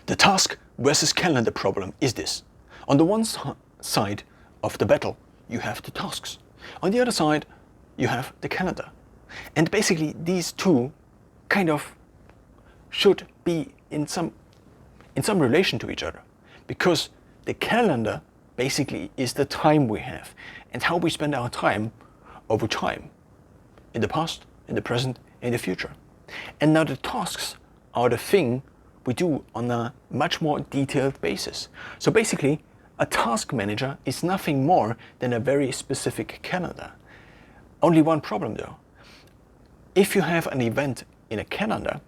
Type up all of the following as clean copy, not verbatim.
The task versus calendar problem is this. On the one side of the battle, you have the tasks. On the other side, you have the calendar. And basically these two kind of should be in some relation to each other, because the calendar basically is the time we have and how we spend our time over time, in the past, in the present, in the future. And now the tasks are the thing we do on a much more detailed basis. So basically, a task manager is nothing more than a very specific calendar. Only one problem though. If you have an event in a calendar,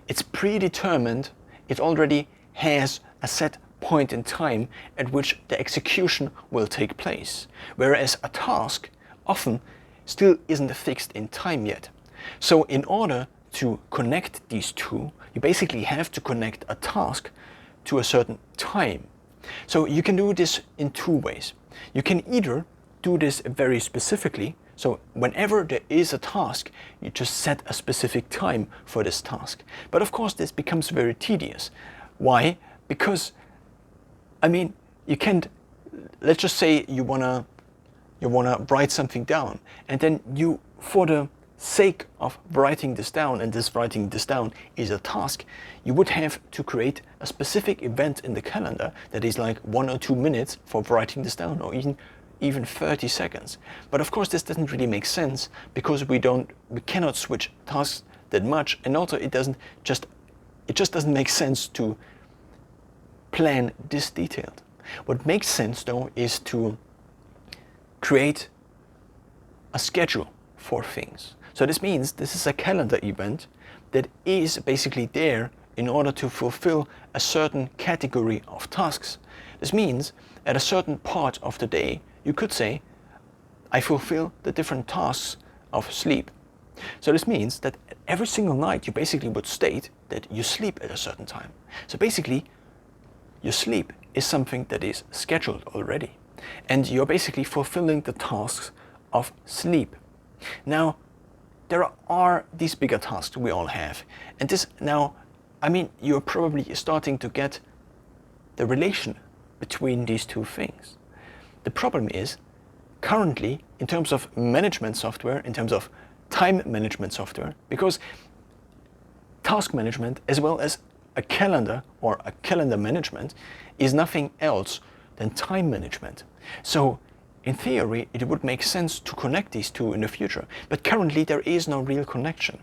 it's predetermined, it already has a set point in time at which the execution will take place, whereas a task often still isn't fixed in time yet. So in order to connect these two, you basically have to connect a task to a certain time. So you can do this in two ways. You can either do this very specifically, so whenever there is a task, you just set a specific time for this task. But of course this becomes very tedious. Why? Because, you can't, let's just say you wanna write something down, and then you, for the sake of writing this down, and this writing this down is a task, you would have to create a specific event in the calendar that is like 1 or 2 minutes for writing this down, or even 30 seconds. But of course this doesn't really make sense, because we cannot switch tasks that much, and also it just doesn't make sense to plan this detailed. What makes sense though is to create a schedule for things. So this means this is a calendar event that is basically there in order to fulfill a certain category of tasks. This means at a certain part of the day, you could say, I fulfill the different tasks of sleep. So this means that every single night you basically would state that you sleep at a certain time. So basically, your sleep is something that is scheduled already, and you're basically fulfilling the tasks of sleep. Now, there are these bigger tasks we all have, and this now, you're probably starting to get the relation between these two things. The problem is, currently, in terms of management software, in terms of time management software, because task management as well as a calendar or a calendar management is nothing else than time management. So in theory, it would make sense to connect these two in the future, but currently there is no real connection.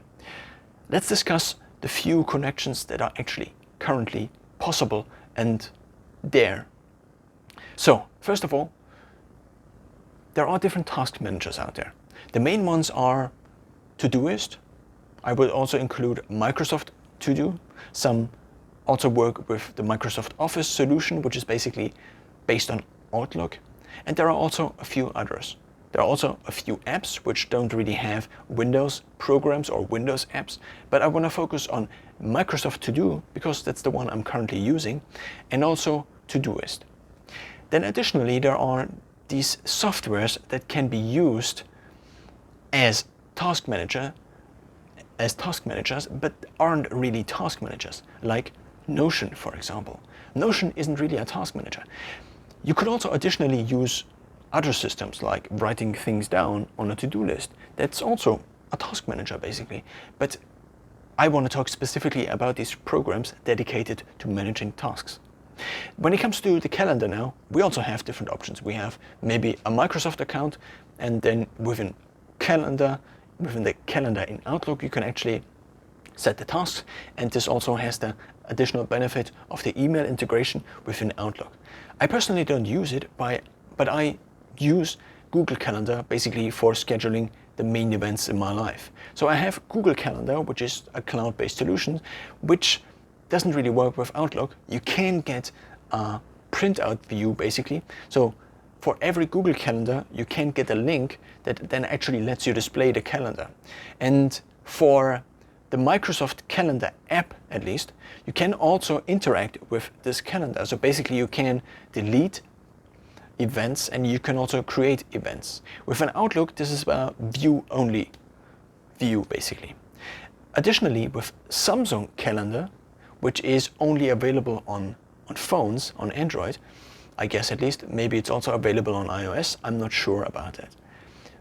Let's discuss the few connections that are actually currently possible and there. So first of all, there are different task managers out there. The main ones are Todoist. I would also include Microsoft To Do. Some also work with the Microsoft Office solution, which is basically based on Outlook. And there are also a few others. There are also a few apps which don't really have Windows programs or Windows apps, but I want to focus on Microsoft To Do because that's the one I'm currently using, and also Todoist. Then additionally, there are these softwares that can be used as task managers, but aren't really task managers, like Notion, for example. Notion isn't really a task manager. You could also additionally use other systems like writing things down on a to-do list. That's also a task manager basically. But I want to talk specifically about these programs dedicated to managing tasks. When it comes to the calendar now, we also have different options. We have maybe a Microsoft account, and then within the calendar in Outlook, you can actually set the tasks, and this also has the additional benefit of the email integration within Outlook. I personally don't use it, but I use Google Calendar basically for scheduling the main events in my life. So I have Google Calendar, which is a cloud-based solution, which doesn't really work with Outlook. You can get a printout view basically. So for every Google Calendar, you can get a link that then actually lets you display the calendar. And for the Microsoft Calendar app, at least, you can also interact with this calendar. So basically you can delete events and you can also create events. With an Outlook, this is a view-only view, basically. Additionally, with Samsung Calendar, which is only available on phones, on Android, I guess at least. Maybe it's also available on iOS, I'm not sure about that.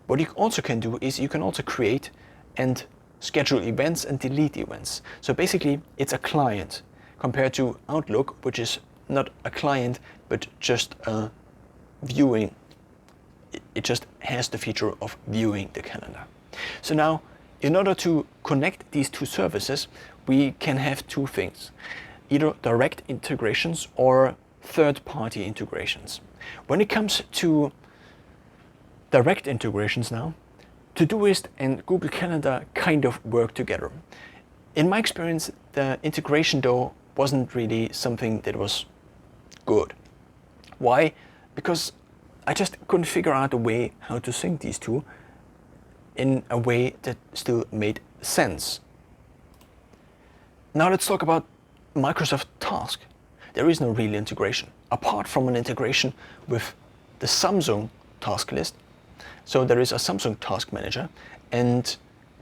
What you also can do is you can also create and schedule events and delete events. So basically it's a client compared to Outlook, which is not a client but just a viewing. It just has the feature of viewing the calendar. So now, in order to connect these two services, we can have two things, either direct integrations or third-party integrations. When it comes to direct integrations now, Todoist and Google Calendar kind of work together. In my experience, the integration though wasn't really something that was good. Why? Because I just couldn't figure out a way how to sync these two in a way that still made sense. Now let's talk about Microsoft Task. There is no real integration, apart from an integration with the Samsung task list. So there is a Samsung Task Manager, and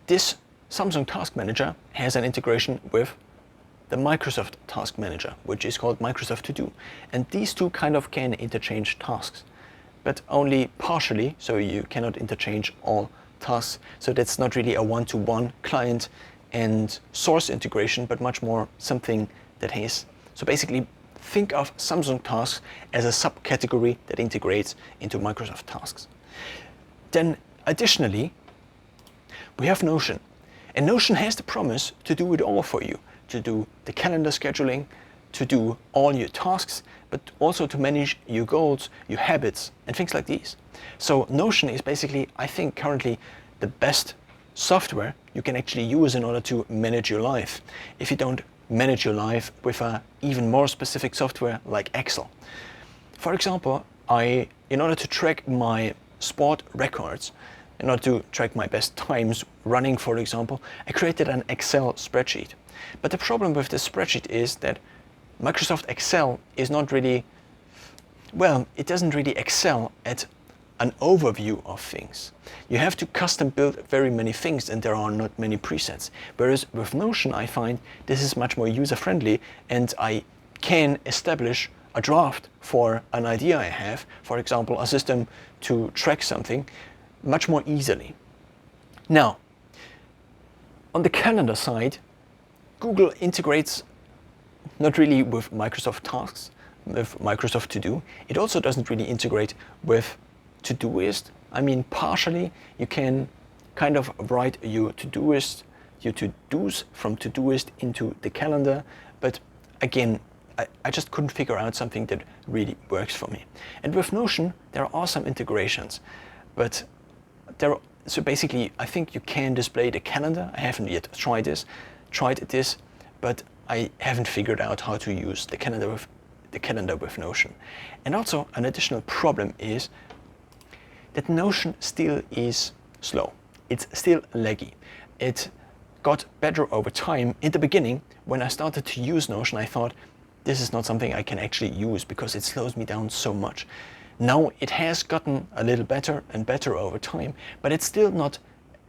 this Samsung Task Manager has an integration with the Microsoft Task Manager, which is called Microsoft To Do. And these two kind of can interchange tasks, but only partially, so you cannot interchange all tasks. So that's not really a one-to-one client and source integration, but much more something that has. So basically, think of Samsung Tasks as a subcategory that integrates into Microsoft Tasks. Then additionally, we have Notion. And Notion has the promise to do it all for you, to do the calendar scheduling, to do all your tasks, but also to manage your goals, your habits, and things like these. So Notion is basically, I think, currently the best software you can actually use in order to manage your life, if you don't manage your life with a even more specific software like Excel. For example, in order to track my sport records, in order to track my best times running, for example, I created an Excel spreadsheet. But the problem with this spreadsheet is that Microsoft Excel is not really, well, it doesn't really excel at an overview of things. You have to custom build very many things and there are not many presets. Whereas with Notion, I find this is much more user-friendly and I can establish a draft for an idea I have, for example, a system to track something, much more easily. Now, on the calendar side, Google integrates not really with Microsoft Tasks, with Microsoft To Do. It also doesn't really integrate with Todoist. I mean, partially, you can kind of write your Todoist, your to-dos from Todoist into the calendar, but again, I just couldn't figure out something that really works for me. And with Notion, there are some integrations, but so basically, I think you can display the calendar. I haven't yet tried this, but I haven't figured out how to use the calendar with Notion. And also, an additional problem is that Notion still is slow. It's still laggy. It got better over time. In the beginning, when I started to use Notion, I thought, this is not something I can actually use because it slows me down so much. Now it has gotten a little better and better over time, but it's still not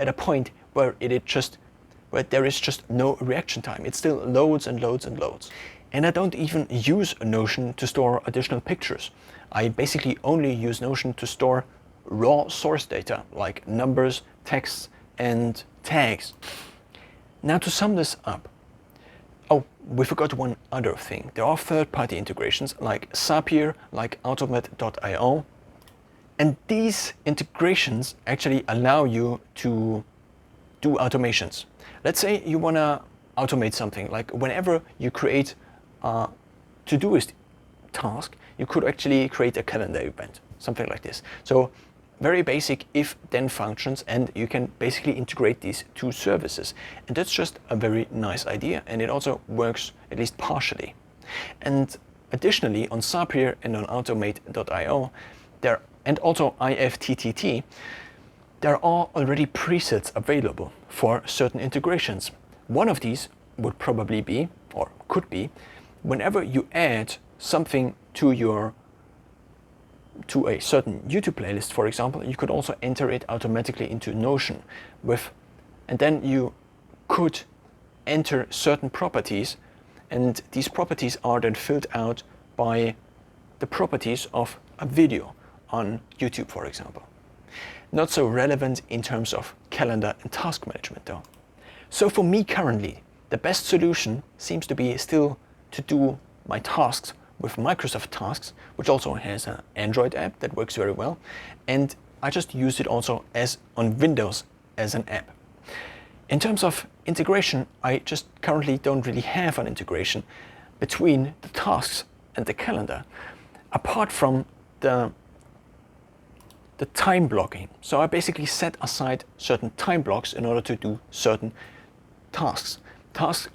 at a point where there is just no reaction time. It still loads and loads and loads. And I don't even use Notion to store additional pictures. I basically only use Notion to store raw source data like numbers, texts, and tags. Now to sum this up, we forgot one other thing. There are third-party integrations like Zapier, like Automat.io, and these integrations actually allow you to do automations. Let's say you want to automate something, like whenever you create a Todoist task, you could actually create a calendar event, something like this. So very basic if-then functions, and you can basically integrate these two services. And that's just a very nice idea, and it also works at least partially. And additionally, on Zapier and on Automate.io, and also IFTTT, there are already presets available for certain integrations. One of these would probably be, or could be, whenever you add something to a certain YouTube playlist, for example, you could also enter it automatically into Notion and then you could enter certain properties and these properties are then filled out by the properties of a video on YouTube, for example. Not so relevant in terms of calendar and task management though. So for me currently, the best solution seems to be still to do my tasks with Microsoft Tasks, which also has an Android app that works very well, and I just use it also as on Windows as an app. In terms of integration, I just currently don't really have an integration between the tasks and the calendar, apart from the time blocking. So I basically set aside certain time blocks in order to do certain tasks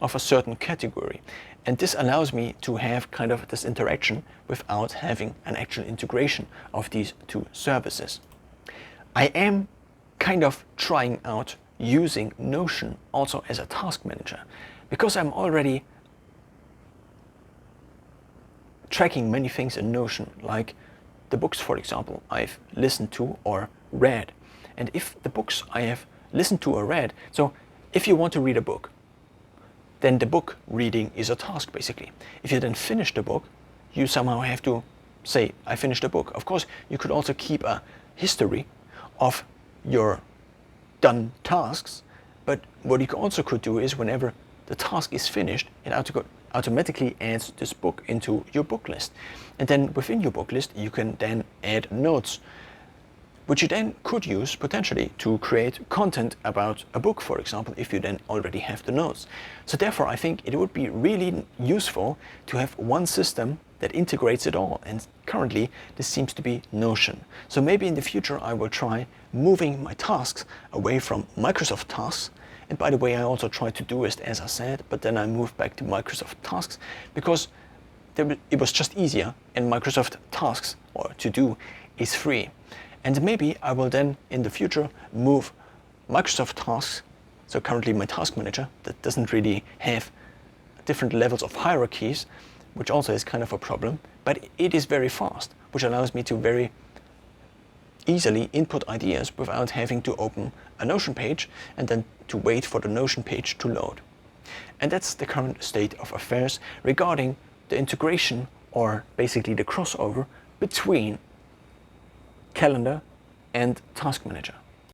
of a certain category. And this allows me to have kind of this interaction without having an actual integration of these two services. I am kind of trying out using Notion also as a task manager, because I'm already tracking many things in Notion, like the books, for example, I've listened to or read. And if the books I have listened to or read, so if you want to read a book, then the book reading is a task basically. If you then finish the book, you somehow have to say, I finished the book. Of course, you could also keep a history of your done tasks, but what you also could do is whenever the task is finished, it automatically adds this book into your book list. And then within your book list, you can then add notes, which you then could use potentially to create content about a book, for example, if you then already have the notes. So therefore, I think it would be really useful to have one system that integrates it all. And currently, this seems to be Notion. So maybe in the future, I will try moving my tasks away from Microsoft Tasks. And by the way, I also tried to do it, as I said, but then I moved back to Microsoft Tasks because it was just easier, and Microsoft Tasks, or To Do, is free. And maybe I will then, in the future, move Microsoft Tasks, so currently my task manager, that doesn't really have different levels of hierarchies, which also is kind of a problem, but it is very fast, which allows me to very easily input ideas without having to open a Notion page and then to wait for the Notion page to load. And that's the current state of affairs regarding the integration, or basically the crossover between Calendar and Task Manager.